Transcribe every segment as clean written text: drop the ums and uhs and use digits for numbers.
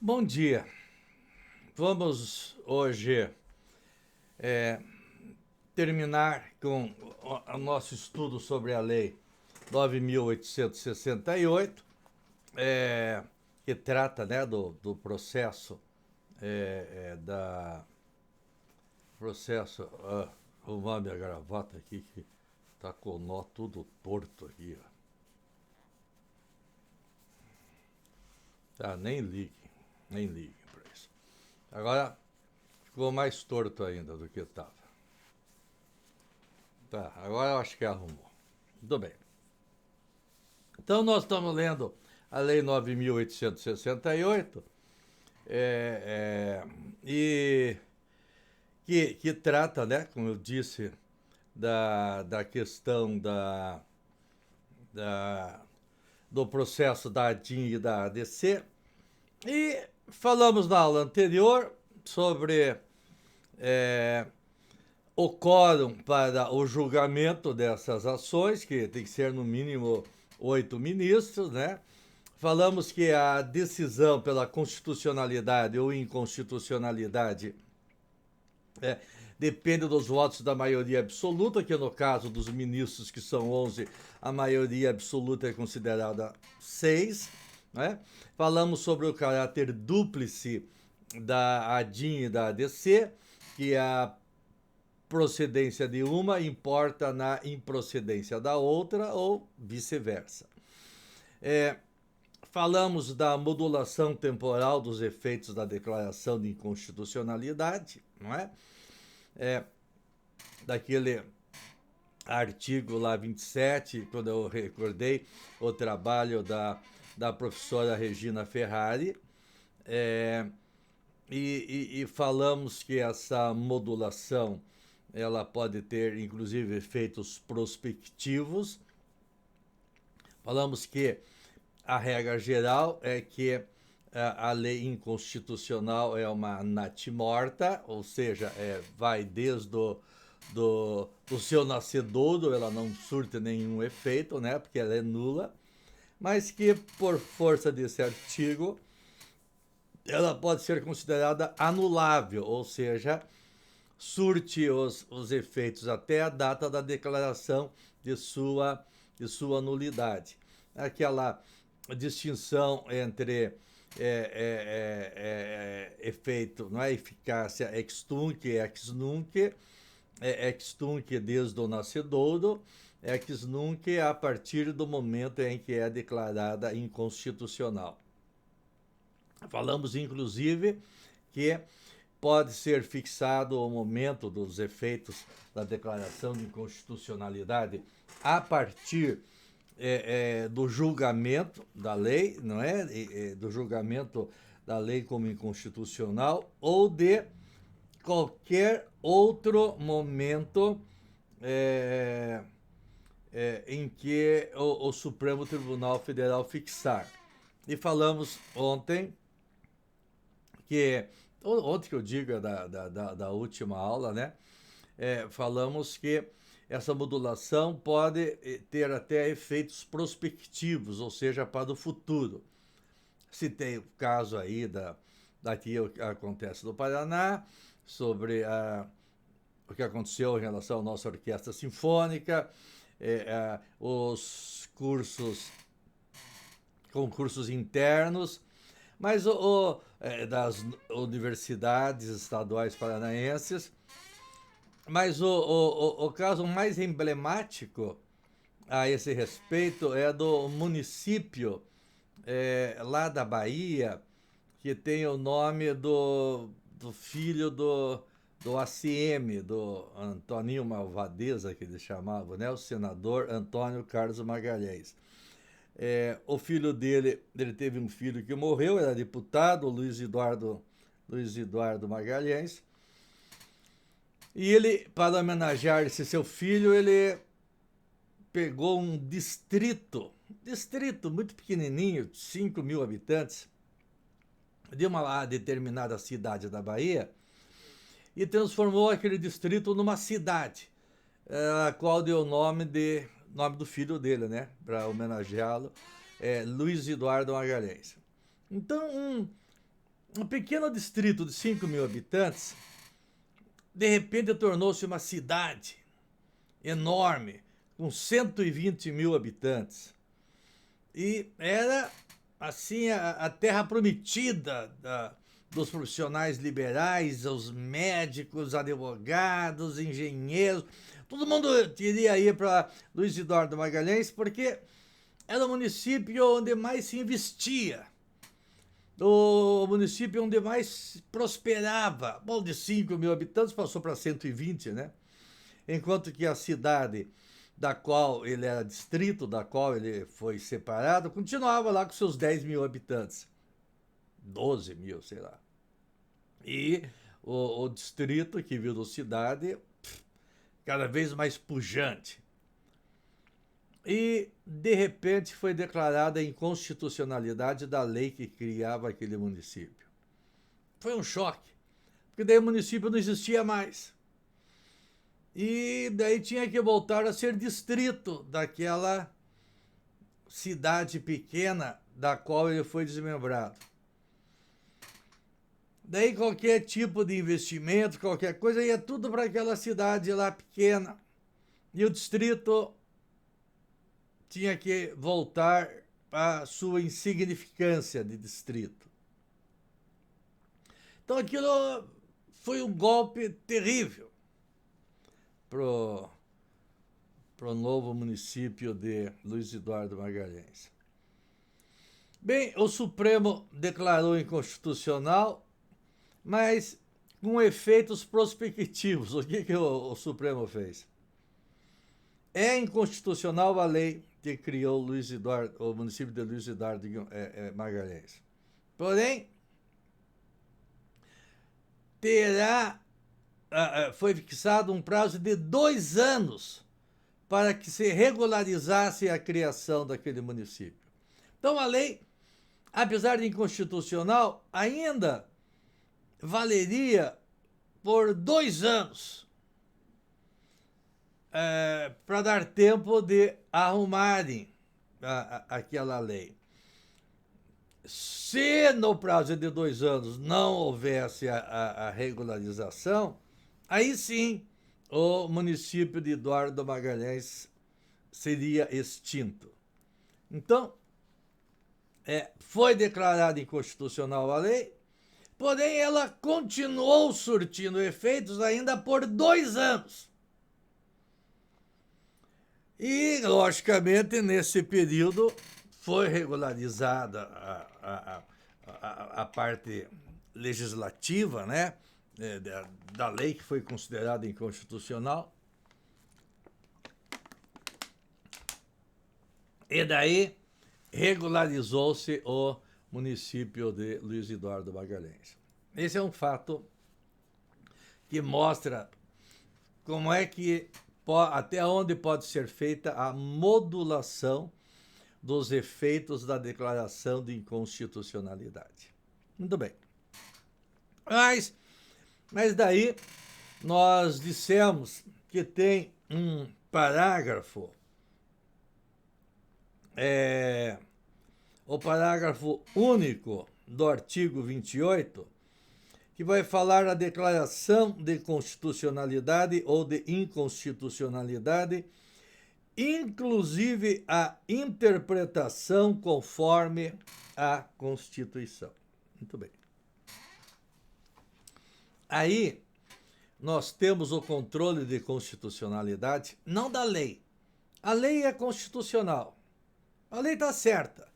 Bom dia. Vamos hoje terminar com o nosso estudo sobre a Lei 9.868, que trata, né, do processo da processo. Vou arrumar minha gravata aqui que tá com o nó tudo torto aqui. Ó. Tá, nem ligue para isso. Agora ficou mais torto ainda do que estava. Tá, agora eu acho que arrumou. Tudo bem. Então nós estamos lendo a Lei 9.868 e que trata, né, como eu disse, da questão do processo da ADIM e da ADC. E falamos na aula anterior sobre o quórum para o julgamento dessas ações, que tem que ser no mínimo 8 ministros, né? Falamos que a decisão pela constitucionalidade ou inconstitucionalidade depende dos votos da maioria absoluta, que no caso dos ministros, que são 11, a maioria absoluta é considerada 6. Né? Falamos sobre o caráter dúplice da ADIM e da ADC, que a procedência de uma importa na improcedência da outra ou vice-versa. Falamos da modulação temporal dos efeitos da declaração de inconstitucionalidade, não é? Daquele artigo lá 27, quando eu recordei o trabalho da professora Regina Ferrari, e falamos que essa modulação ela pode ter, inclusive, efeitos prospectivos. Falamos que a regra geral é que a lei inconstitucional é uma natimorta, ou seja, vai desde do seu nascedouro, ela não surte nenhum efeito, né, porque ela é nula, mas que, por força desse artigo, ela pode ser considerada anulável, ou seja, surte os efeitos até a data da declaração de sua nulidade. Aquela distinção entre efeito, não é, eficácia ex tunc e ex nunc, ex tunc desde o nascedouro, ex nunc a partir do momento em que é declarada inconstitucional. Falamos, inclusive, que pode ser fixado o momento dos efeitos da declaração de inconstitucionalidade a partir do julgamento da lei, não é? Do julgamento da lei como inconstitucional ou de qualquer outro momento em que o Supremo Tribunal Federal fixar. E falamos ontem que eu digo da última aula, né? Falamos que essa modulação pode ter até efeitos prospectivos, ou seja, para o futuro. Citei o caso aí daqui o que acontece no Paraná, sobre o que aconteceu em relação à nossa orquestra sinfônica, os concursos internos, mas das universidades estaduais paranaenses. Mas o caso mais emblemático a esse respeito é do município lá da Bahia, que tem o nome do filho do ACM, do Antoninho Malvadeza, que ele chamava, né? O senador Antônio Carlos Magalhães. O filho dele teve um filho que morreu, era deputado, Luiz Eduardo Magalhães. E ele, para homenagear esse seu filho, ele pegou um distrito muito pequenininho, 5 mil habitantes, de uma determinada cidade da Bahia, e transformou aquele distrito numa cidade, a qual deu o nome do filho dele, né, para homenageá-lo, Luiz Eduardo Magalhães. Então, Um pequeno distrito de 5 mil habitantes, de repente tornou-se uma cidade enorme, com 120 mil habitantes. E era, assim, a terra prometida dos profissionais liberais, os médicos, advogados, engenheiros. Todo mundo queria ir para Luiz Eduardo Magalhães porque era o município onde mais se investia, o município onde mais prosperava. Bom, de 5 mil habitantes passou para 120, né? Enquanto que a cidade da qual ele era distrito, da qual ele foi separado, continuava lá com seus 10 mil habitantes. 12 mil, sei lá. E o distrito, que virou cidade, cada vez mais pujante. E, de repente, foi declarada a inconstitucionalidade da lei que criava aquele município. Foi um choque, porque daí o município não existia mais. E daí tinha que voltar a ser distrito daquela cidade pequena da qual ele foi desmembrado. Daí qualquer tipo de investimento, qualquer coisa, ia tudo para aquela cidade lá pequena. E o distrito tinha que voltar à sua insignificância de distrito. Então aquilo foi um golpe terrível pro novo município de Luiz Eduardo Magalhães. Bem, o Supremo declarou inconstitucional, mas com efeitos prospectivos. O que o Supremo fez? É inconstitucional a lei que criou o município de Luiz Eduardo Magalhães. Porém, foi fixado um prazo de 2 anos para que se regularizasse a criação daquele município. Então a lei, apesar de inconstitucional, ainda valeria por 2 anos para dar tempo de arrumarem aquela lei. Se no prazo de 2 anos não houvesse a regularização, aí sim o município de Eduardo Magalhães seria extinto. Então, foi declarada inconstitucional a lei, porém ela continuou surtindo efeitos ainda por 2 anos. E, logicamente, nesse período foi regularizada a parte legislativa, né, da lei que foi considerada inconstitucional. E daí regularizou-se o município de Luiz Eduardo Magalhães. Esse é um fato que mostra como é que até onde pode ser feita a modulação dos efeitos da declaração de inconstitucionalidade. Muito bem. Mas daí nós dissemos que tem um parágrafo, o parágrafo único do artigo 28, que vai falar a declaração de constitucionalidade ou de inconstitucionalidade, inclusive a interpretação conforme a Constituição. Muito bem. Aí nós temos o controle de constitucionalidade, não da lei. A lei é constitucional. A lei está certa.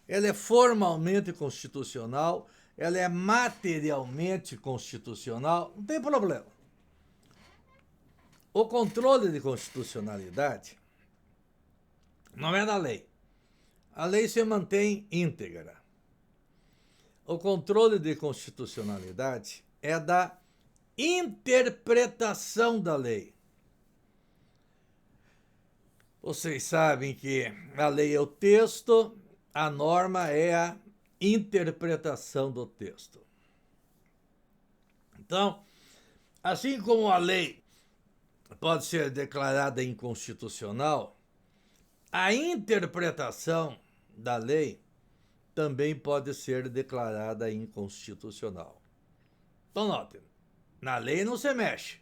Ela é formalmente constitucional, ela é materialmente constitucional, não tem problema. O controle de constitucionalidade não é da lei. A lei se mantém íntegra. O controle de constitucionalidade é da interpretação da lei. Vocês sabem que a lei é o texto, a norma é a interpretação do texto. Então, assim como a lei pode ser declarada inconstitucional, a interpretação da lei também pode ser declarada inconstitucional. Então, notem, na lei não se mexe.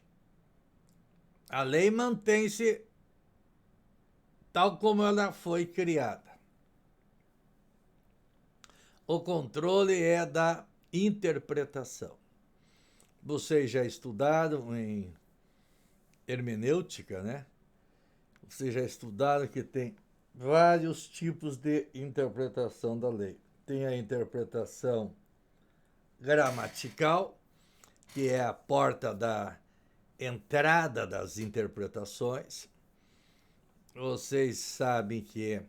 A lei mantém-se tal como ela foi criada. O controle é da interpretação. Vocês já estudaram em hermenêutica, né? Vocês já estudaram que tem vários tipos de interpretação da lei. Tem a interpretação gramatical, que é a porta da entrada das interpretações. Vocês sabem que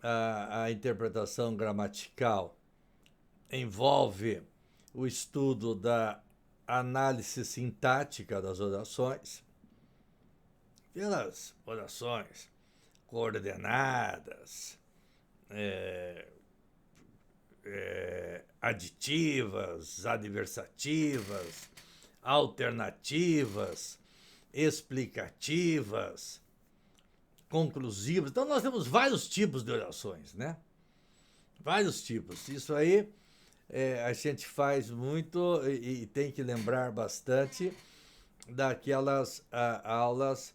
a interpretação gramatical envolve o estudo da análise sintática das orações, pelas orações coordenadas, aditivas, adversativas, alternativas, explicativas, conclusivas. Então, nós temos vários tipos de orações, né? Vários tipos. Isso aí a gente faz muito e tem que lembrar bastante daquelas aulas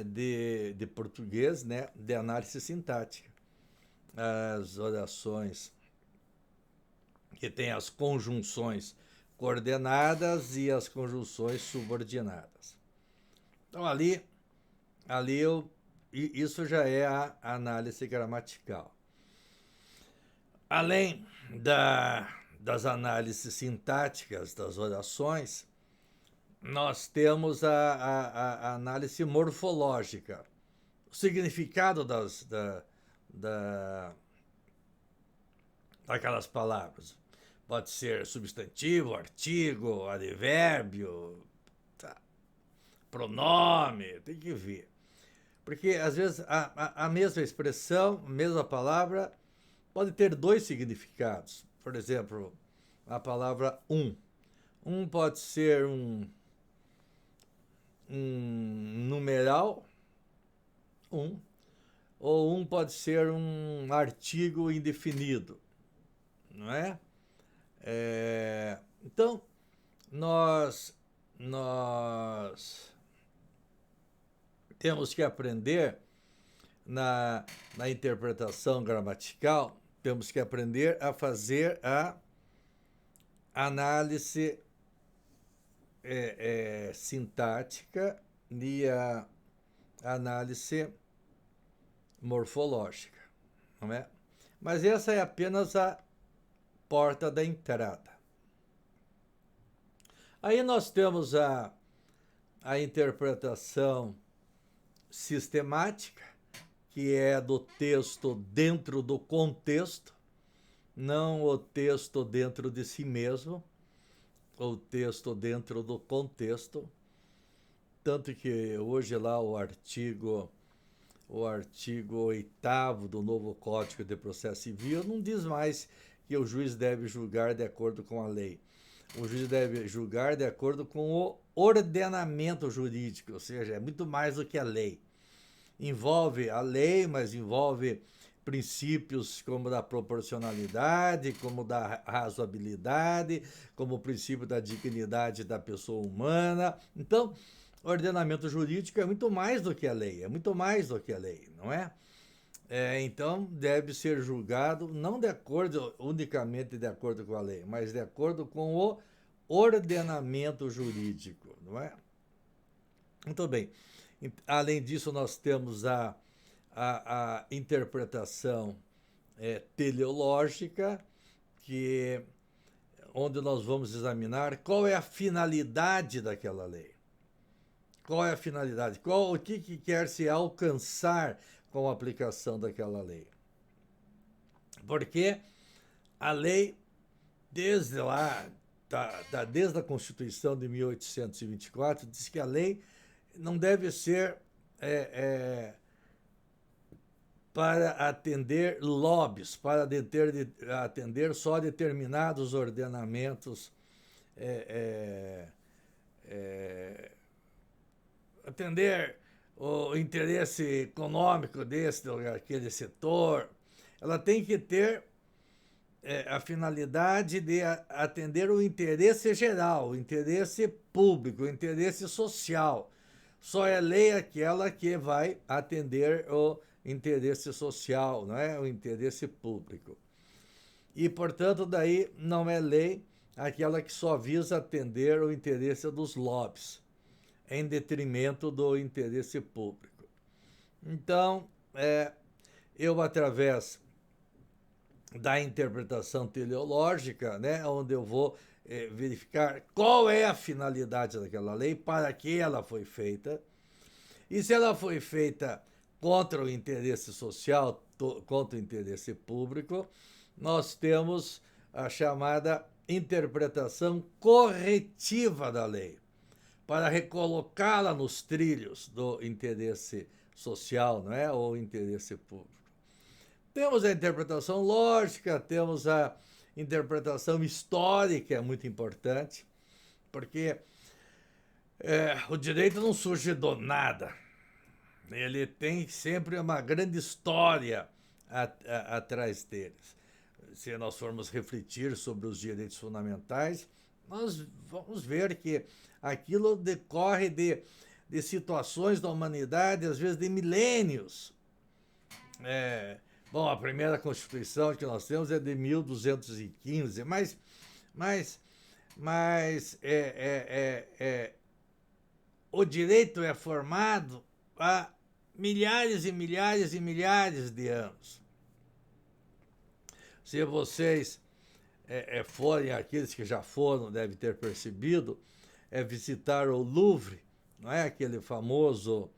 de português, né? De análise sintática. As orações que tem as conjunções coordenadas e as conjunções subordinadas. Então, isso já é a análise gramatical. Além das análises sintáticas das orações, nós temos a análise morfológica, o significado daquelas palavras. Pode ser substantivo, artigo, advérbio, pronome, tem que ver. Porque, às vezes, a mesma expressão, a mesma palavra, pode ter dois significados. Por exemplo, a palavra um. Um pode ser um numeral, ou um pode ser um artigo indefinido, não é? Então, nós temos que aprender na interpretação gramatical, temos que aprender a fazer a análise sintática e a análise morfológica, não é? Mas essa é apenas a porta da entrada. Aí nós temos a interpretação sistemática, que é do texto dentro do contexto, não o texto dentro de si mesmo, o texto dentro do contexto. Tanto que hoje lá o artigo 8º do novo Código de Processo Civil não diz mais que o juiz deve julgar de acordo com a lei. O juiz deve julgar de acordo com o ordenamento jurídico, ou seja, é muito mais do que a lei. Envolve a lei, mas envolve princípios como da proporcionalidade, como da razoabilidade, como o princípio da dignidade da pessoa humana. Então, o ordenamento jurídico é muito mais do que a lei, não é? Então, deve ser julgado não unicamente de acordo com a lei, mas de acordo com o ordenamento jurídico, não é? Muito bem. Além disso, nós temos a interpretação teleológica, onde nós vamos examinar qual é a finalidade daquela lei. Qual é a finalidade? O que quer se alcançar com a aplicação daquela lei? Porque a lei, desde a Constituição de 1824, diz que a lei não deve ser para atender lobbies, para atender só determinados ordenamentos, atender o interesse econômico desse ou aquele setor. Ela tem que ter a finalidade de atender o interesse geral, o interesse público, o interesse social. Só é lei aquela que vai atender o interesse social, não é? O interesse público. E, portanto, daí não é lei aquela que só visa atender o interesse dos lobbies, em detrimento do interesse público. Então, eu, através da interpretação teleológica, né, onde eu vou verificar qual é a finalidade daquela lei, para que ela foi feita, e se ela foi feita contra o interesse social, contra o interesse público, nós temos a chamada interpretação corretiva da lei, para recolocá-la nos trilhos do interesse social, não é? Ou interesse público. Temos a interpretação lógica, temos a interpretação histórica, é muito importante, porque o direito não surge do nada. Ele tem sempre uma grande história atrás deles. Se nós formos refletir sobre os direitos fundamentais, nós vamos ver que aquilo decorre de situações da humanidade, às vezes de milênios. Bom, a primeira Constituição que nós temos é de 1215, mas o direito é formado há milhares e milhares e milhares de anos. Se vocês forem, aqueles que já foram, devem ter percebido, visitar o Louvre, não é? Aquele famoso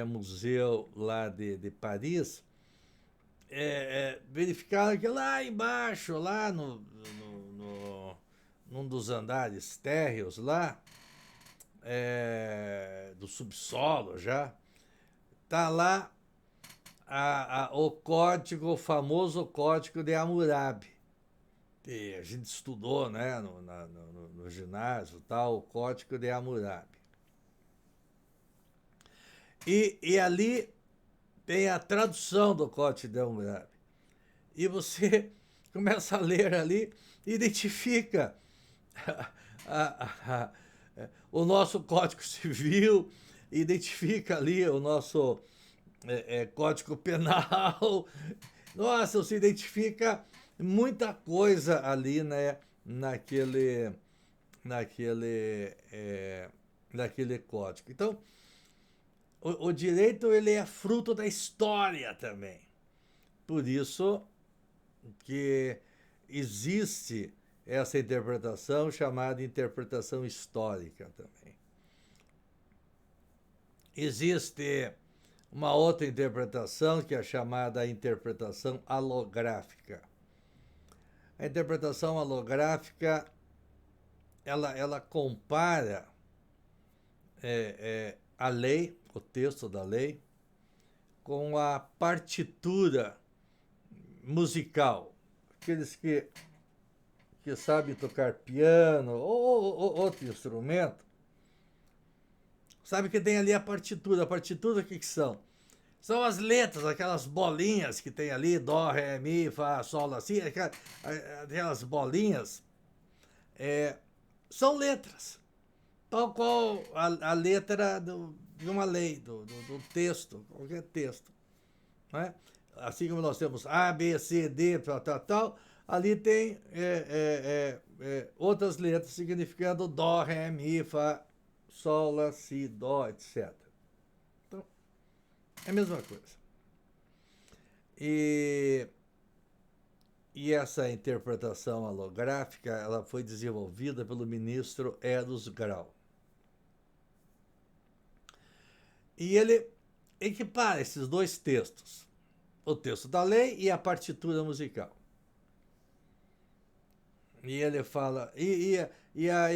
museu lá de Paris, verificaram que lá embaixo, lá num dos andares térreos lá, do subsolo já, está lá o código, o famoso código de Hammurabi, que a gente estudou, né, no ginásio, tal, o código de Hammurabi. E ali tem a tradução do código de Hammurabi. E você começa a ler ali, identifica o nosso Código Civil, identifica ali o nosso Código Penal. Nossa, você identifica muita coisa ali, né, naquele código. Então, o direito, ele é fruto da história também. Por isso que existe essa interpretação chamada interpretação histórica também. Existe uma outra interpretação que é chamada interpretação halográfica. A interpretação halográfica, ela compara a lei, o texto da lei, com a partitura musical. Aqueles que sabem tocar piano ou outro instrumento, sabe que tem ali a partitura. A partitura, o que são? São as letras, aquelas bolinhas que tem ali, dó, ré, mi, fá, sol, lá, si, aquelas bolinhas, são letras, tal qual a letra de uma lei, do texto, qualquer texto, não é? Assim como nós temos A, B, C, D, tal, ali tem outras letras significando dó, ré, mi, fá, sol, lá, si, dó, etc. Então, é a mesma coisa. E essa interpretação halográfica, ela foi desenvolvida pelo ministro Eros Grau. E ele equipara esses dois textos, o texto da lei e a partitura musical. E ele fala, e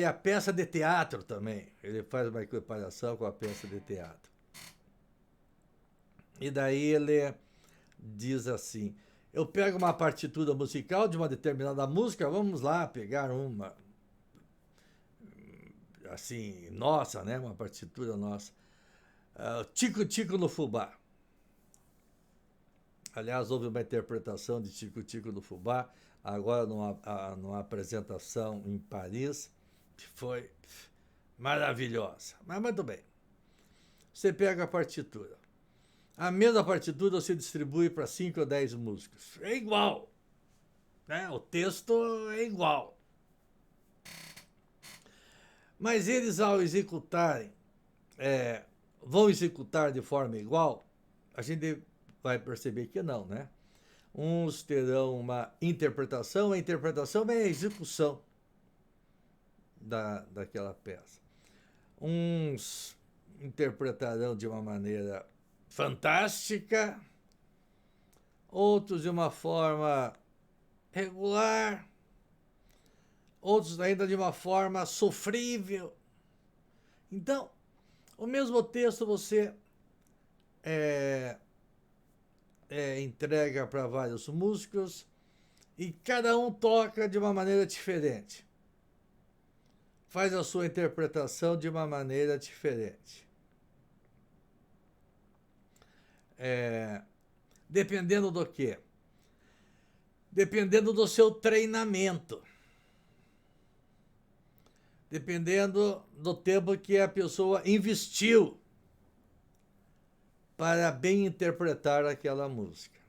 a peça de teatro também, ele faz uma equiparação com a peça de teatro. E daí ele diz assim, eu pego uma partitura musical de uma determinada música, vamos lá pegar uma, assim, nossa, né, uma partitura nossa, Tico Tico no Fubá. Aliás, houve uma interpretação de Tico Tico no Fubá agora numa apresentação em Paris, que foi maravilhosa. Mas muito bem. Você pega a partitura. A mesma partitura você distribui para 5 ou 10 músicos. É igual. Né? O texto é igual. Mas eles, ao executarem, vão executar de forma igual? A gente vai perceber que não, né? Uns terão uma interpretação, a interpretação é a execução daquela peça. Uns interpretarão de uma maneira fantástica, outros de uma forma regular, outros ainda de uma forma sofrível. Então, o mesmo texto você entrega para vários músicos e cada um toca de uma maneira diferente. Faz a sua interpretação de uma maneira diferente. Dependendo do quê? Dependendo do seu treinamento. Dependendo do tempo que a pessoa investiu para bem interpretar aquela música.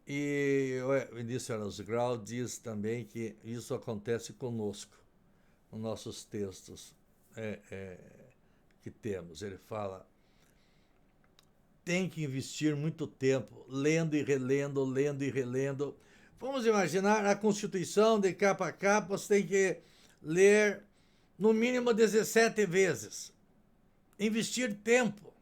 E o Vinícius Araújo Grau diz também que isso acontece conosco, nos nossos textos que temos. Ele fala, tem que investir muito tempo, lendo e relendo, lendo e relendo. Vamos imaginar a Constituição de capa a capa, você tem que ler no mínimo 17 vezes. Investir tempo.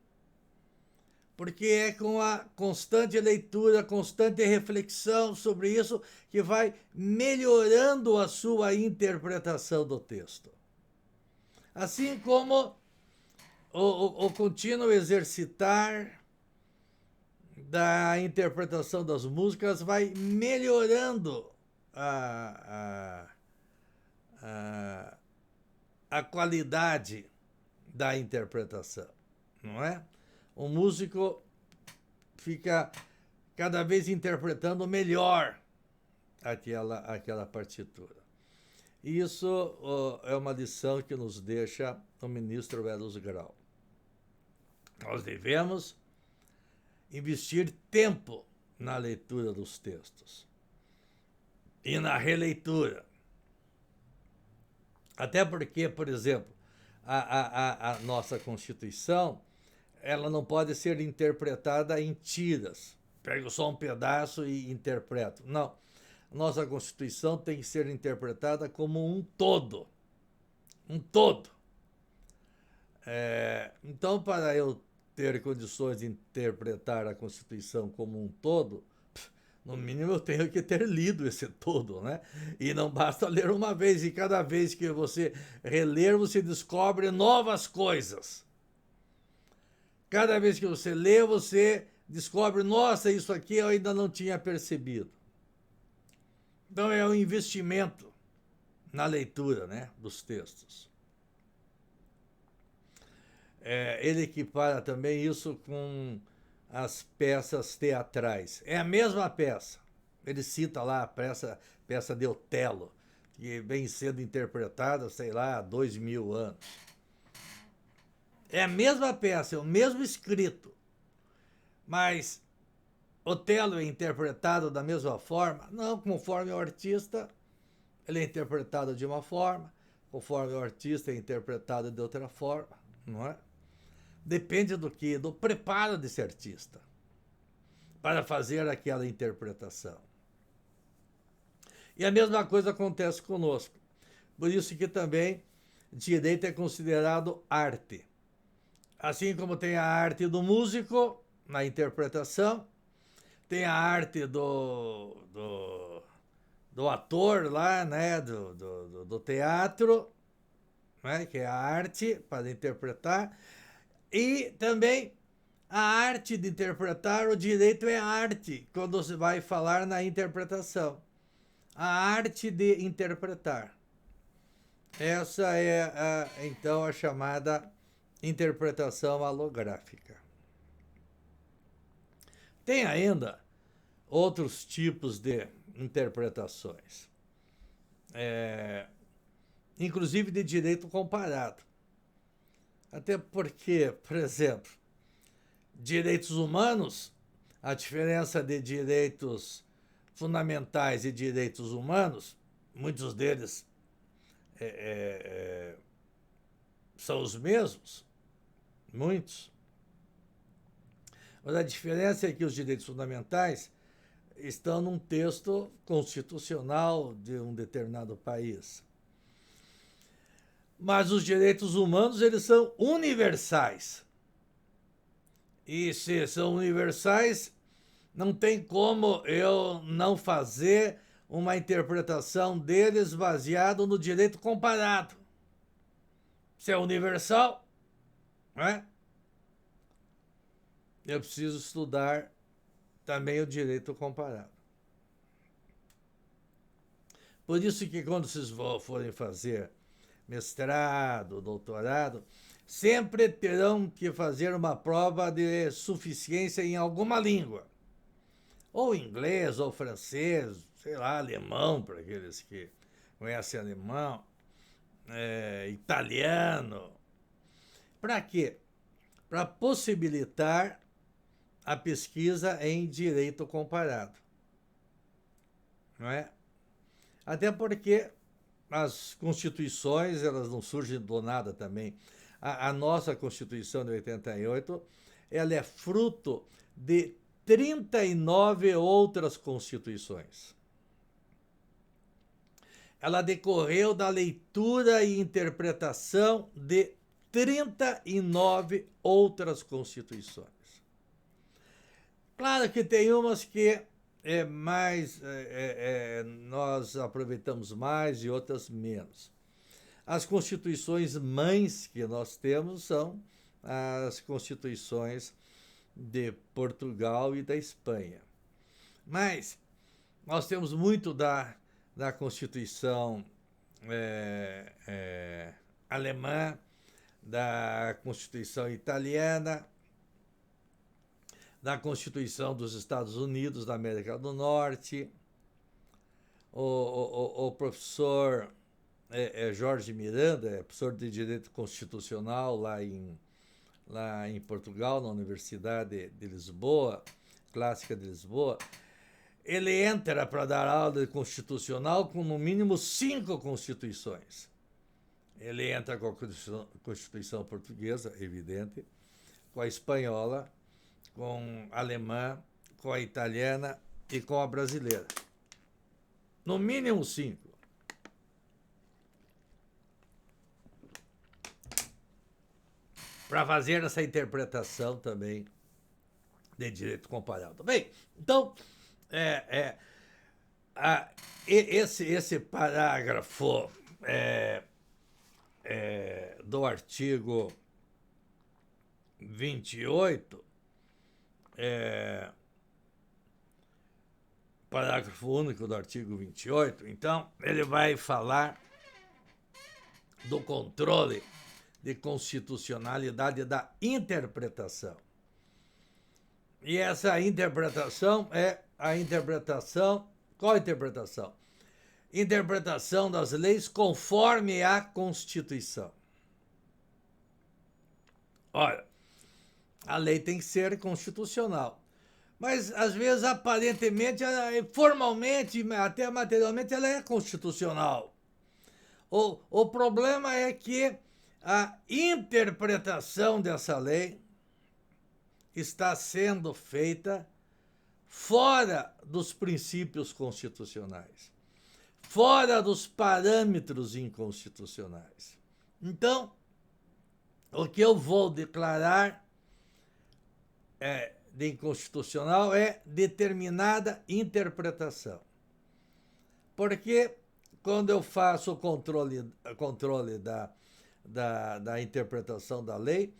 Porque é com a constante leitura, constante reflexão sobre isso que vai melhorando a sua interpretação do texto. Assim como o contínuo exercitar da interpretação das músicas vai melhorando a qualidade da interpretação, não é? O músico fica cada vez interpretando melhor aquela partitura. Isso é uma lição que nos deixa o ministro Araújo Grau. Nós devemos investir tempo na leitura dos textos e na releitura. Até porque, por exemplo, a nossa Constituição, ela não pode ser interpretada em tiras. Pego só um pedaço e interpreto. Não. Nossa Constituição tem que ser interpretada como um todo. Um todo. Então, para eu ter condições de interpretar a Constituição como um todo, no mínimo eu tenho que ter lido esse todo, né? E não basta ler uma vez, e cada vez que você reler, você descobre novas coisas. Cada vez que você lê, você descobre, nossa, isso aqui eu ainda não tinha percebido. Então é um investimento na leitura, né, dos textos. Ele equipara também isso com as peças teatrais. É a mesma peça. Ele cita lá a peça de Otelo, que vem sendo interpretada, sei lá, há 2000 anos. É a mesma peça, é o mesmo escrito. Mas Otelo é interpretado da mesma forma? Não, conforme o artista, ele é interpretado de uma forma, conforme o artista é interpretado de outra forma, não é? Depende do quê? Do preparo desse artista para fazer aquela interpretação. E a mesma coisa acontece conosco. Por isso que também direito é considerado arte. Assim como tem a arte do músico na interpretação, tem a arte do ator lá, né, do teatro, né, que é a arte para interpretar, e também a arte de interpretar, o direito é arte, quando você vai falar na interpretação. A arte de interpretar. Essa é, então, a chamada interpretação halográfica. Tem ainda outros tipos de interpretações, inclusive de direito comparado. Até porque, por exemplo, direitos humanos, a diferença de direitos fundamentais e direitos humanos, muitos deles são os mesmos, muitos. Mas a diferença é que os direitos fundamentais estão num texto constitucional de um determinado país. Mas os direitos humanos, eles são universais. E se são universais, não tem como eu não fazer uma interpretação deles baseado no direito comparado. Se é universal, né? Eu preciso estudar também o direito comparado. Por isso que quando vocês forem fazer mestrado, doutorado, sempre terão que fazer uma prova de suficiência em alguma língua. Ou inglês, ou francês, sei lá, alemão, para aqueles que conhecem alemão, italiano. Para quê? Para possibilitar a pesquisa em direito comparado. Não é? Até porque as constituições, elas não surgem do nada também. A nossa Constituição de 88, ela é fruto de 39 outras constituições. Ela decorreu da leitura e interpretação de 39 outras constituições. Claro que tem umas que nós aproveitamos mais e outras menos. As constituições mães que nós temos são as constituições de Portugal e da Espanha. Mas nós temos muito da Constituição alemã, da Constituição italiana, da Constituição dos Estados Unidos da América do Norte. O professor Jorge Miranda, professor de Direito Constitucional lá em Portugal, na Universidade de Lisboa, Clássica de Lisboa, ele entra para dar aula de constitucional com no mínimo 5 constituições. Ele entra com a Constituição portuguesa, evidente, com a espanhola, com a alemã, com a italiana e com a brasileira. No mínimo 5. Para fazer essa interpretação também de direito comparado. Bem, então, esse parágrafo do artigo 28, parágrafo único do artigo 28, então, ele vai falar do controle de constitucionalidade da interpretação. E essa interpretação é a interpretação... Qual interpretação? Interpretação das leis conforme a Constituição. Olha, a lei tem que ser constitucional. Mas, às vezes, aparentemente, formalmente, até materialmente, ela é constitucional. O problema é que a interpretação dessa lei está sendo feita fora dos princípios constitucionais, fora dos parâmetros inconstitucionais. Então, o que eu vou declarar de inconstitucional é determinada interpretação. Porque quando eu faço o controle da interpretação da lei,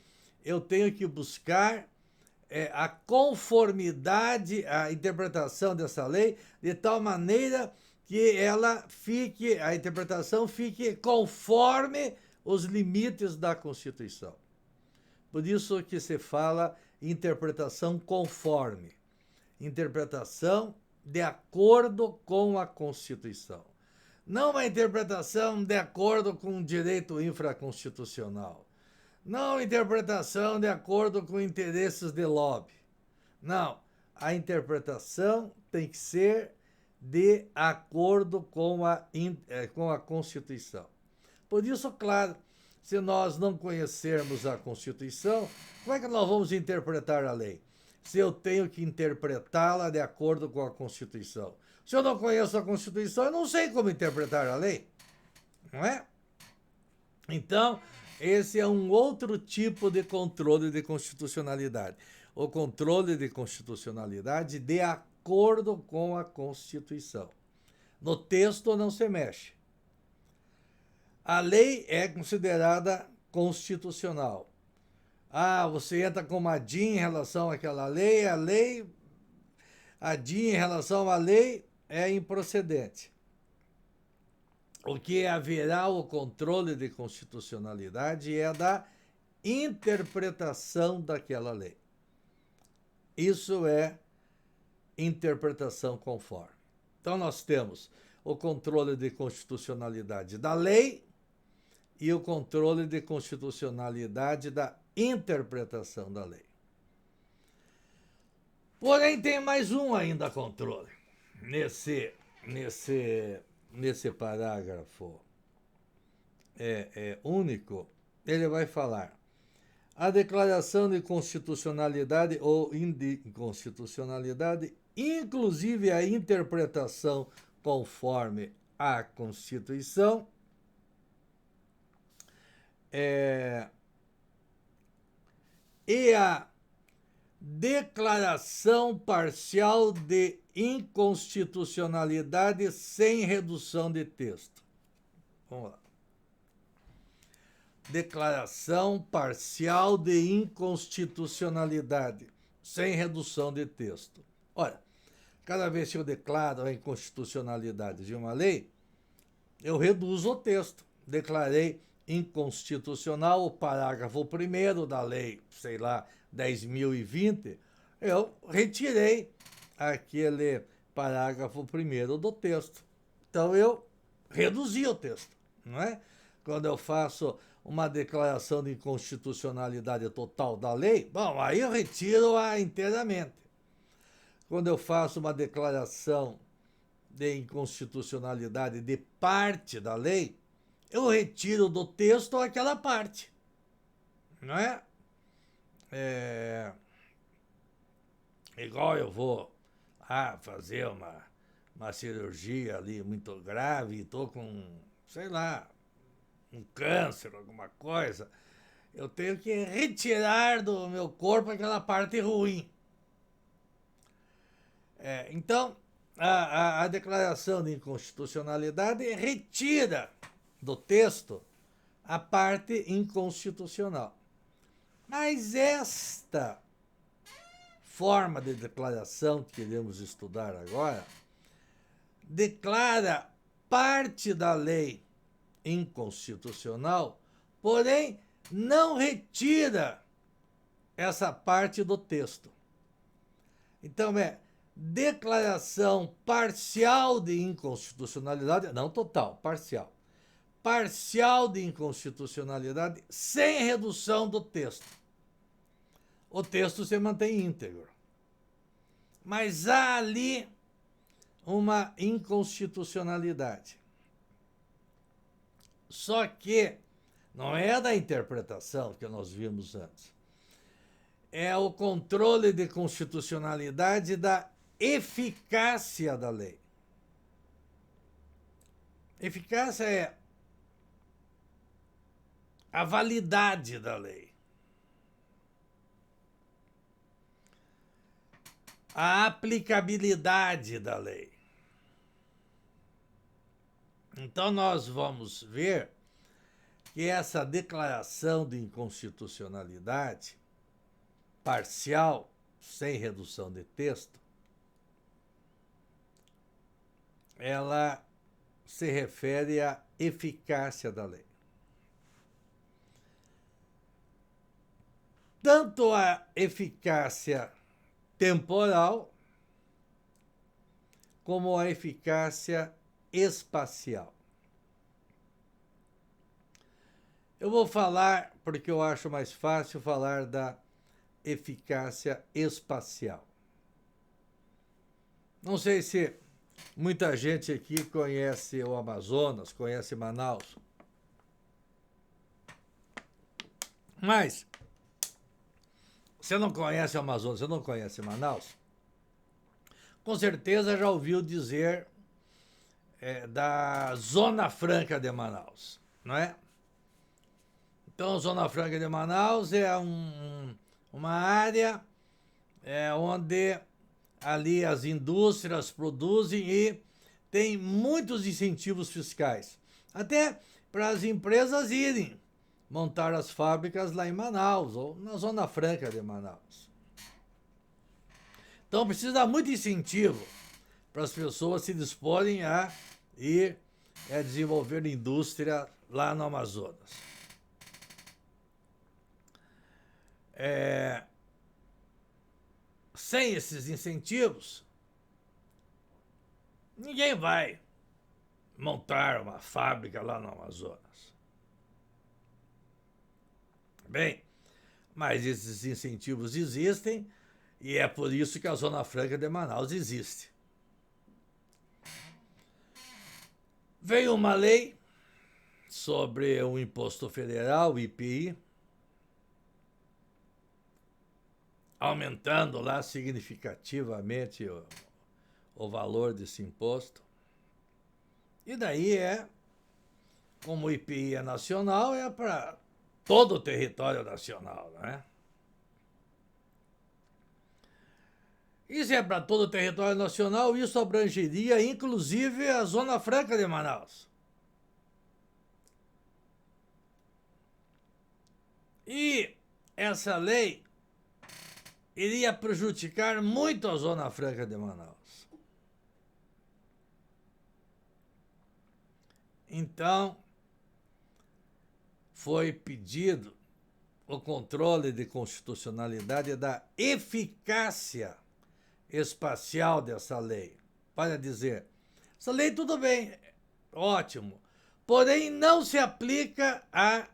eu tenho que buscar a conformidade, a interpretação dessa lei, de tal maneira que a interpretação fique conforme os limites da Constituição. Por isso que se fala interpretação conforme. Interpretação de acordo com a Constituição. Não uma interpretação de acordo com o direito infraconstitucional. Não interpretação de acordo com interesses de lobby. Não, a interpretação tem que ser de acordo com a Constituição. Por isso, claro, se nós não conhecermos a Constituição, como é que nós vamos interpretar a lei? Se eu tenho que interpretá-la de acordo com a Constituição. Se eu não conheço a Constituição, eu não sei como interpretar a lei, não é? Então, esse é um outro tipo de controle de constitucionalidade. O controle de constitucionalidade de acordo com a Constituição. No texto não se mexe. A lei é considerada constitucional. Ah, você entra com uma DIN em relação àquela lei, a DIN em relação à lei é improcedente. O que haverá o controle de constitucionalidade é da interpretação daquela lei. Isso é interpretação conforme. Então nós temos o controle de constitucionalidade da lei e o controle de constitucionalidade da interpretação da lei. Porém, tem mais um ainda controle nesse parágrafo único. Ele vai falar: a declaração de constitucionalidade ou inconstitucionalidade, inclusive a interpretação conforme a Constituição, e a declaração parcial de inconstitucionalidade sem redução de texto. Vamos lá. Declaração parcial de inconstitucionalidade sem redução de texto. Olha, cada vez que eu declaro a inconstitucionalidade de uma lei, eu reduzo o texto. Declarei inconstitucional o parágrafo 1º da lei, sei lá, 10.020, eu retirei aquele parágrafo 1º do texto. Então eu reduzi o texto, não é? Quando eu faço uma declaração de inconstitucionalidade total da lei, bom, aí eu retiro-a inteiramente. Quando eu faço uma declaração de inconstitucionalidade de parte da lei, eu retiro do texto aquela parte, não é? Igual eu vou fazer uma cirurgia ali muito grave e estou com, sei lá, um câncer, alguma coisa, eu tenho que retirar do meu corpo aquela parte ruim. Então, a declaração de inconstitucionalidade retira do texto a parte inconstitucional. Mas esta forma de declaração que iremos estudar agora declara parte da lei inconstitucional, porém não retira essa parte do texto. Então declaração parcial de inconstitucionalidade, não total, parcial. Parcial de inconstitucionalidade sem redução do texto. O texto se mantém íntegro. Mas há ali uma inconstitucionalidade. Só que não é da interpretação que nós vimos antes. É o controle de constitucionalidade da eficácia da lei. Eficácia é a validade da lei. A aplicabilidade da lei. Então nós vamos ver que essa declaração de inconstitucionalidade parcial, sem redução de texto, ela se refere à eficácia da lei. Tanto a eficácia temporal como a eficácia espacial. Eu vou falar, porque eu acho mais fácil falar da eficácia espacial. Não sei se muita gente aqui conhece o Amazonas, conhece Manaus. Mas, você não conhece o Amazonas, você não conhece Manaus, com certeza já ouviu dizer da Zona Franca de Manaus, não é? Então, a Zona Franca de Manaus é uma área onde ali as indústrias produzem e tem muitos incentivos fiscais, até para as empresas irem montar as fábricas lá em Manaus ou na Zona Franca de Manaus. Então precisa dar muito incentivo para as pessoas se disporem a ir desenvolver indústria lá no Amazonas. Sem esses incentivos, ninguém vai montar uma fábrica lá no Amazonas. Bem, mas esses incentivos existem e é por isso que a Zona Franca de Manaus existe. Veio uma lei sobre o imposto federal, o IPI, aumentando lá significativamente o valor desse imposto. E daí como o IPI é nacional, é para todo o território nacional, né? E se é para todo o território nacional, isso abrangeria inclusive a Zona Franca de Manaus. E essa lei iria prejudicar muito a Zona Franca de Manaus. Então, foi pedido o controle de constitucionalidade da eficácia espacial dessa lei. Para dizer, essa lei tudo bem, ótimo, porém não se aplica à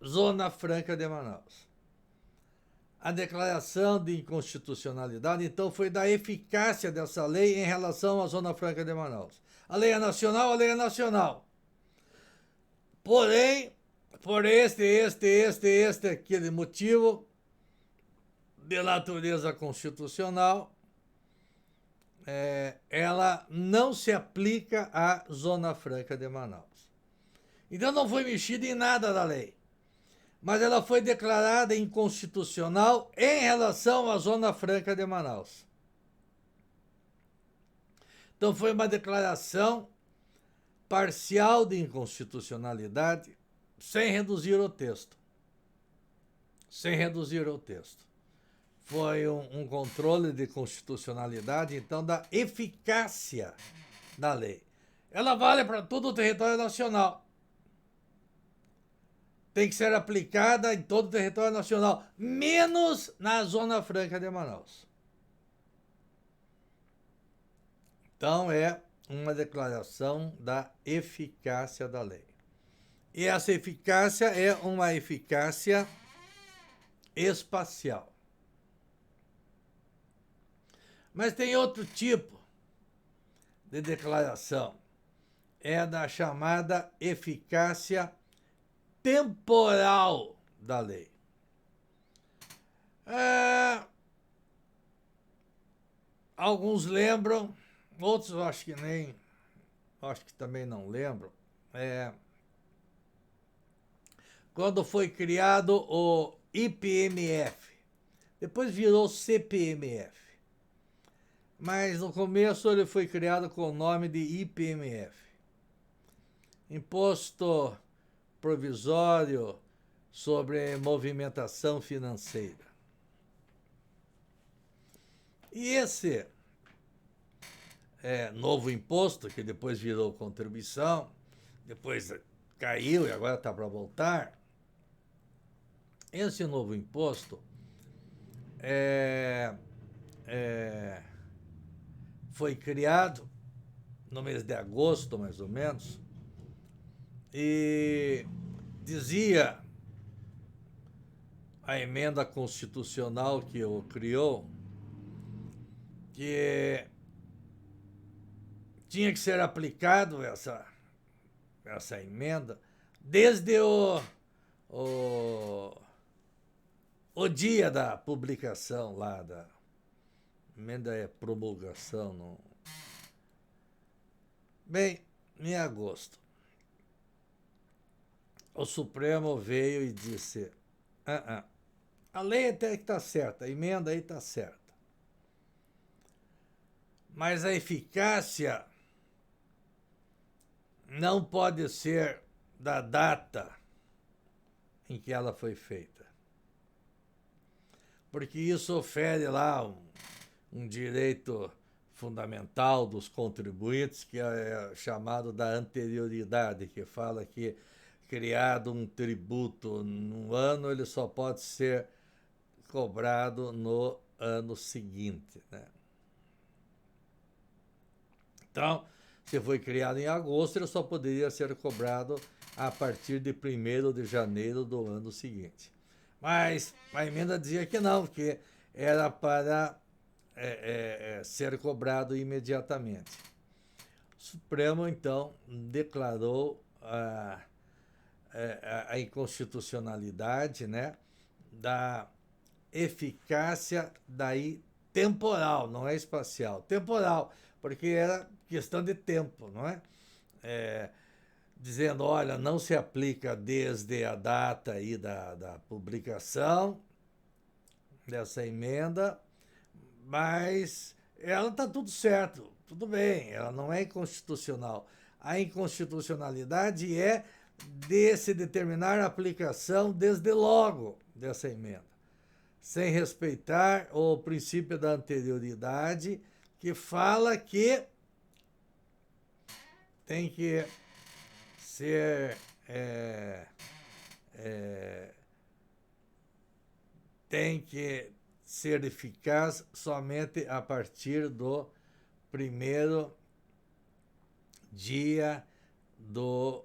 Zona Franca de Manaus. A declaração de inconstitucionalidade, então, foi da eficácia dessa lei em relação à Zona Franca de Manaus. A lei é nacional, a lei é nacional. Porém, por aquele motivo de natureza constitucional, ela não se aplica à Zona Franca de Manaus. Então não foi mexida em nada da lei, mas ela foi declarada inconstitucional em relação à Zona Franca de Manaus. Então foi uma declaração parcial de inconstitucionalidade, sem reduzir o texto. Sem reduzir o texto. Foi um controle de constitucionalidade, então, da eficácia da lei. Ela vale para todo o território nacional. Tem que ser aplicada em todo o território nacional, menos na Zona Franca de Manaus. Então, é uma declaração da eficácia da lei. E essa eficácia é uma eficácia espacial. Mas tem outro tipo de declaração. É da chamada eficácia temporal da lei. Alguns lembram, outros eu acho que também não lembram. Quando foi criado o IPMF, depois virou CPMF, mas no começo ele foi criado com o nome de IPMF, Imposto Provisório sobre Movimentação Financeira. E esse novo imposto, que depois virou contribuição, depois caiu e agora está para voltar, esse novo imposto foi criado no mês de agosto, mais ou menos, e dizia a emenda constitucional que o criou que tinha que ser aplicado essa emenda desde o, o dia da publicação lá da emenda é promulgação. Não. Bem, em agosto, o Supremo veio e disse: a lei até que está certa, a emenda aí está certa, mas a eficácia não pode ser da data em que ela foi feita, porque isso ofere lá um direito fundamental dos contribuintes, que é chamado da anterioridade, que fala que, criado um tributo num ano, ele só pode ser cobrado no ano seguinte, né? Então, se foi criado em agosto, ele só poderia ser cobrado a partir de 1º de janeiro do ano seguinte. Mas a emenda dizia que não, que era para ser cobrado imediatamente. O Supremo, então, declarou a inconstitucionalidade, né, da eficácia daí temporal, não é espacial, temporal, porque era questão de tempo, não é? Dizendo, olha, não se aplica desde a data aí da publicação dessa emenda, mas ela está tudo certo, tudo bem, ela não é inconstitucional. A inconstitucionalidade é de se determinar a aplicação desde logo dessa emenda, sem respeitar o princípio da anterioridade, que fala que tem que ser tem que ser eficaz somente a partir do 1º dia do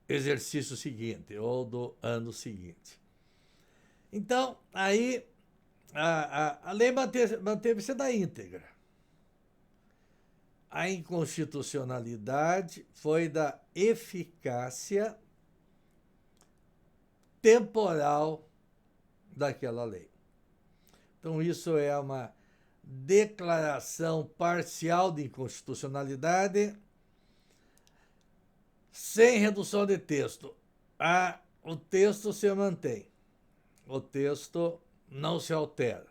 exercício seguinte ou do ano seguinte. Então, aí a lei manteve-se na íntegra. A inconstitucionalidade foi da eficácia temporal daquela lei. Então, isso é uma declaração parcial de inconstitucionalidade sem redução de texto. O texto se mantém. O texto não se altera.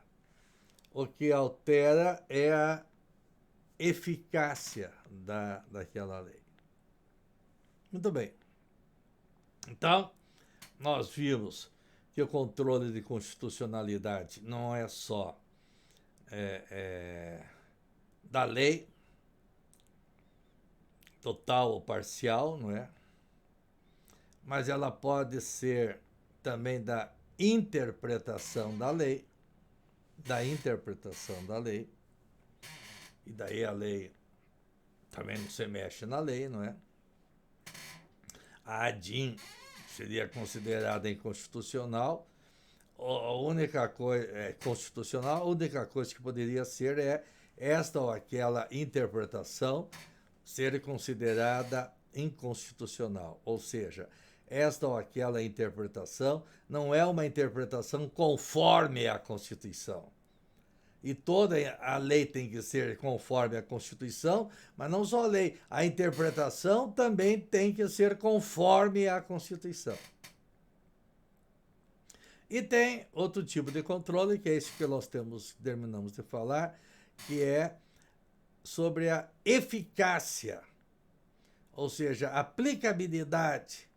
O que altera é a eficácia daquela lei. Muito bem. Então, nós vimos que o controle de constitucionalidade não é só da lei, total ou parcial, não é? Mas ela pode ser também da interpretação da lei, e daí a lei também não se mexe na lei, não é? A ADIM seria considerada inconstitucional. A única coisa constitucional, a única coisa que poderia ser é esta ou aquela interpretação ser considerada inconstitucional, ou seja, esta ou aquela interpretação não é uma interpretação conforme à Constituição. E toda a lei tem que ser conforme à Constituição, mas não só a lei, a interpretação também tem que ser conforme à Constituição. E tem outro tipo de controle, que é esse que nós terminamos de falar, que é sobre a eficácia, ou seja, a aplicabilidade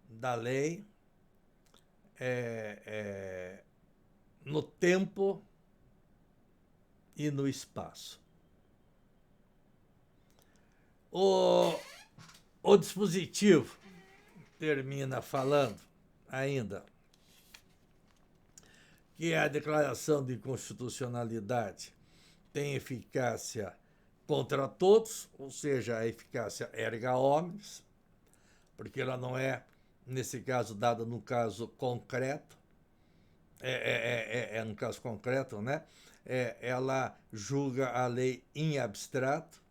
da lei no tempo e no espaço. O dispositivo termina falando ainda que a declaração de inconstitucionalidade tem eficácia contra todos, ou seja, a eficácia erga omnes, porque ela não é, nesse caso, dada no caso concreto, no caso concreto, né? Ela julga a lei em abstrato,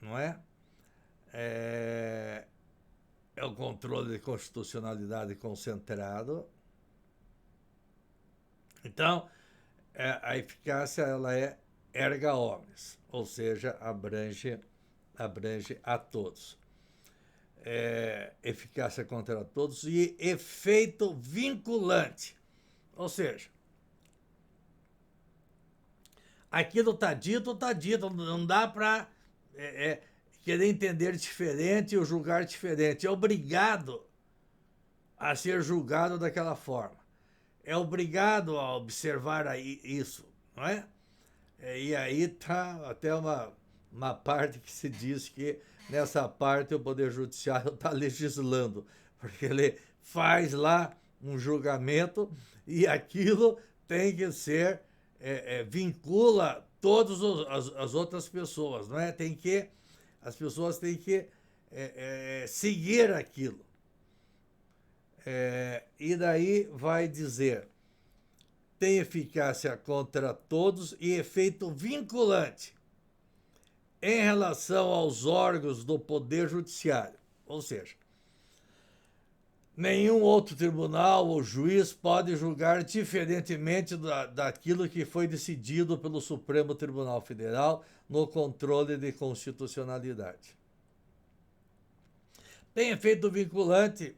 não é? É o controle de constitucionalidade concentrado. Então, a eficácia ela é erga omnes, ou seja, abrange a todos. Eficácia contra todos e efeito vinculante, ou seja, aquilo está dito, não dá para querer entender diferente ou julgar diferente, é obrigado a ser julgado daquela forma, é obrigado a observar isso, não é? E aí tá até uma parte que se diz que nessa parte o Poder Judiciário está legislando, porque ele faz lá um julgamento e aquilo tem que ser, vincula todas as outras pessoas, não é? As pessoas têm que seguir aquilo. E daí vai dizer, tem eficácia contra todos e efeito vinculante em relação aos órgãos do Poder Judiciário. Ou seja, nenhum outro tribunal ou juiz pode julgar diferentemente daquilo que foi decidido pelo Supremo Tribunal Federal no controle de constitucionalidade. Tem efeito vinculante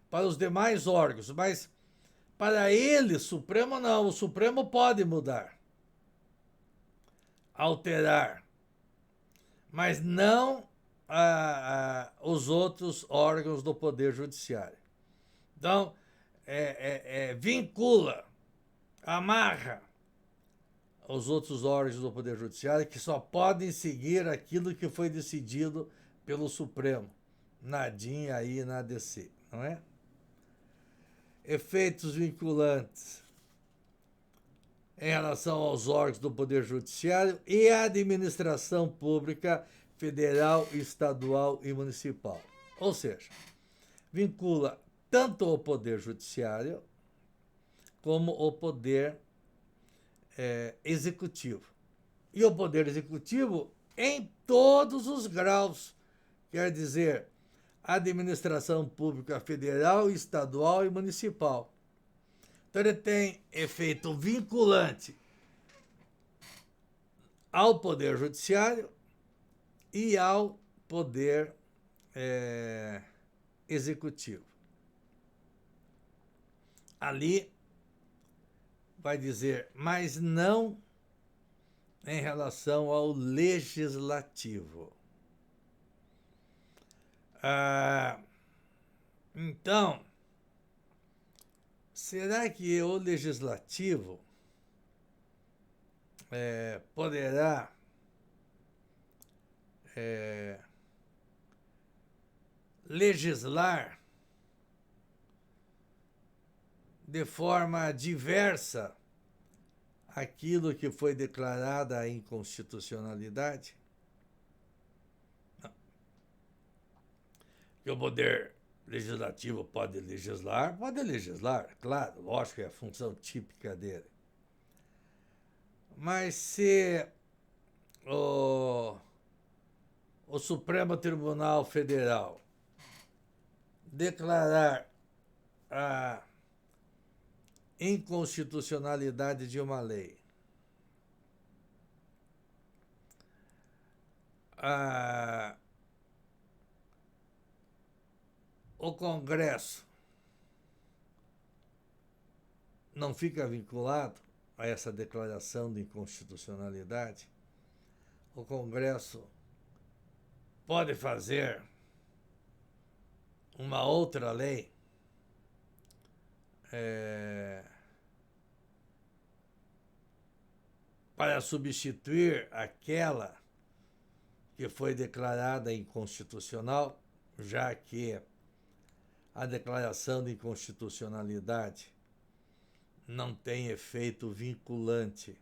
para os demais órgãos, mas para ele, Supremo não, o Supremo pode mudar, alterar, mas não os outros órgãos do Poder Judiciário. Então, vincula, amarra os outros órgãos do Poder Judiciário que só podem seguir aquilo que foi decidido pelo Supremo, na DIN aí na ADC, não é? Efeitos vinculantes em relação aos órgãos do Poder Judiciário e à administração pública federal, estadual e municipal. Ou seja, vincula tanto o Poder Judiciário como o Poder Executivo. E o Poder Executivo em todos os graus, quer dizer, administração pública federal, estadual e municipal. Então ele tem efeito vinculante ao Poder Judiciário e ao Poder Executivo. Ali vai dizer, mas não em relação ao Legislativo. Então, será que o Legislativo poderá legislar de forma diversa aquilo que foi declarada a inconstitucionalidade? Não. Que o Poder Legislativo pode legislar, claro, lógico, é a função típica dele. Mas se o Supremo Tribunal Federal declarar a inconstitucionalidade de uma lei, o Congresso não fica vinculado a essa declaração de inconstitucionalidade, o Congresso pode fazer uma outra lei para substituir aquela que foi declarada inconstitucional, já que a declaração de inconstitucionalidade não tem efeito vinculante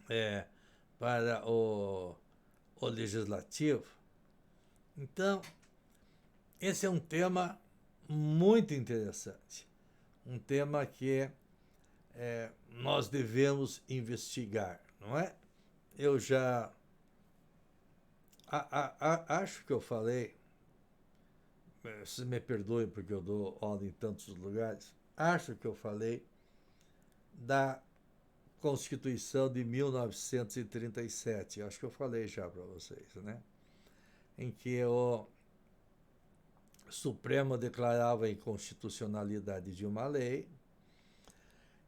é, para o legislativo. Então, esse é um tema muito interessante, um tema que nós devemos investigar, não é? Eu já acho que eu falei, vocês me perdoem porque eu dou aula em tantos lugares, acho que eu falei da Constituição de 1937, acho que eu falei já para vocês, né? Em que o Supremo declarava a inconstitucionalidade de uma lei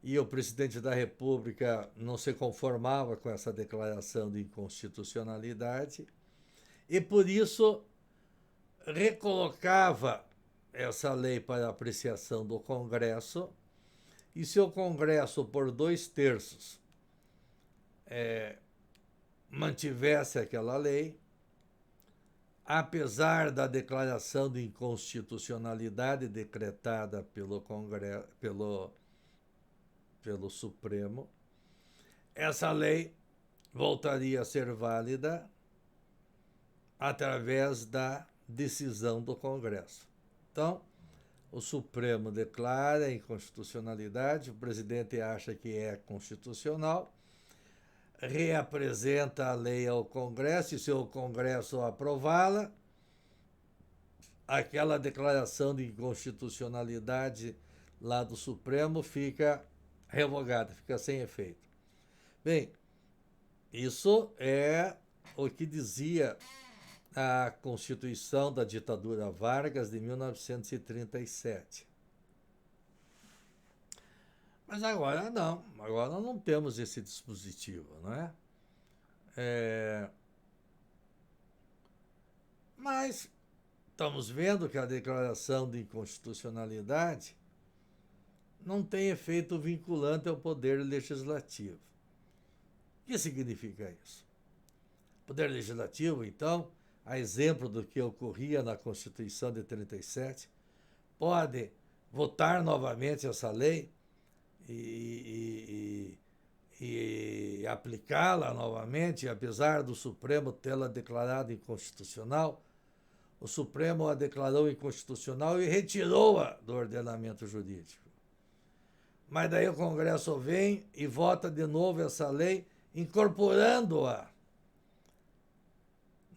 e o presidente da República não se conformava com essa declaração de inconstitucionalidade e, por isso, recolocava essa lei para apreciação do Congresso e se o Congresso, por 2/3, mantivesse aquela lei, apesar da declaração de inconstitucionalidade decretada pelo Congresso, pelo Supremo, essa lei voltaria a ser válida através da decisão do Congresso. Então, o Supremo declara a inconstitucionalidade, o presidente acha que é constitucional, reapresenta a lei ao Congresso, e se o Congresso aprová-la, aquela declaração de inconstitucionalidade lá do Supremo fica revogada, fica sem efeito. Bem, isso é o que dizia a Constituição da ditadura Vargas de 1937. Mas agora não temos esse dispositivo, não é? Mas estamos vendo que a declaração de inconstitucionalidade não tem efeito vinculante ao poder legislativo. O que significa isso? O poder legislativo, então, a exemplo do que ocorria na Constituição de 37, pode votar novamente essa lei e aplicá-la novamente, apesar do Supremo tê-la declarado inconstitucional. O Supremo a declarou inconstitucional e retirou-a do ordenamento jurídico. Mas daí o Congresso vem e vota de novo essa lei, incorporando-a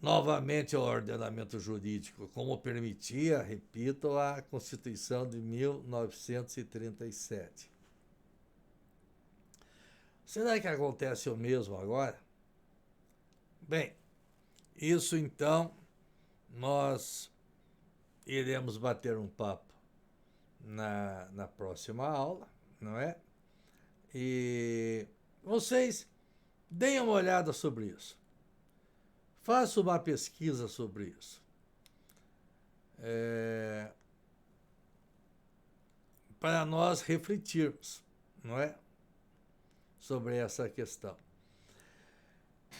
novamente ao ordenamento jurídico, como permitia, repito, a Constituição de 1937. Será que acontece o mesmo agora? Bem, isso então nós iremos bater um papo na próxima aula, não é? E vocês deem uma olhada sobre isso. Faça uma pesquisa sobre isso. Para nós refletirmos, não é? Sobre essa questão.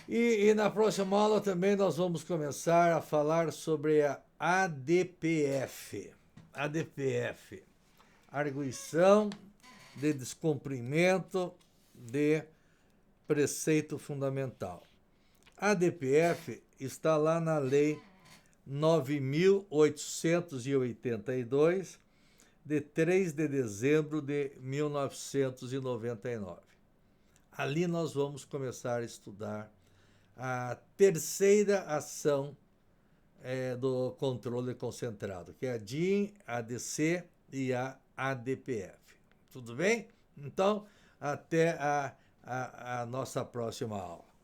E na próxima aula também nós vamos começar a falar sobre a ADPF. ADPF, Arguição de Descumprimento de Preceito Fundamental. A ADPF está lá na Lei 9.882, de 3 de dezembro de 1999. Ali nós vamos começar a estudar a terceira ação do controle concentrado, que é a DIN, a ADC e a ADPF. Tudo bem? Então, até a nossa próxima aula.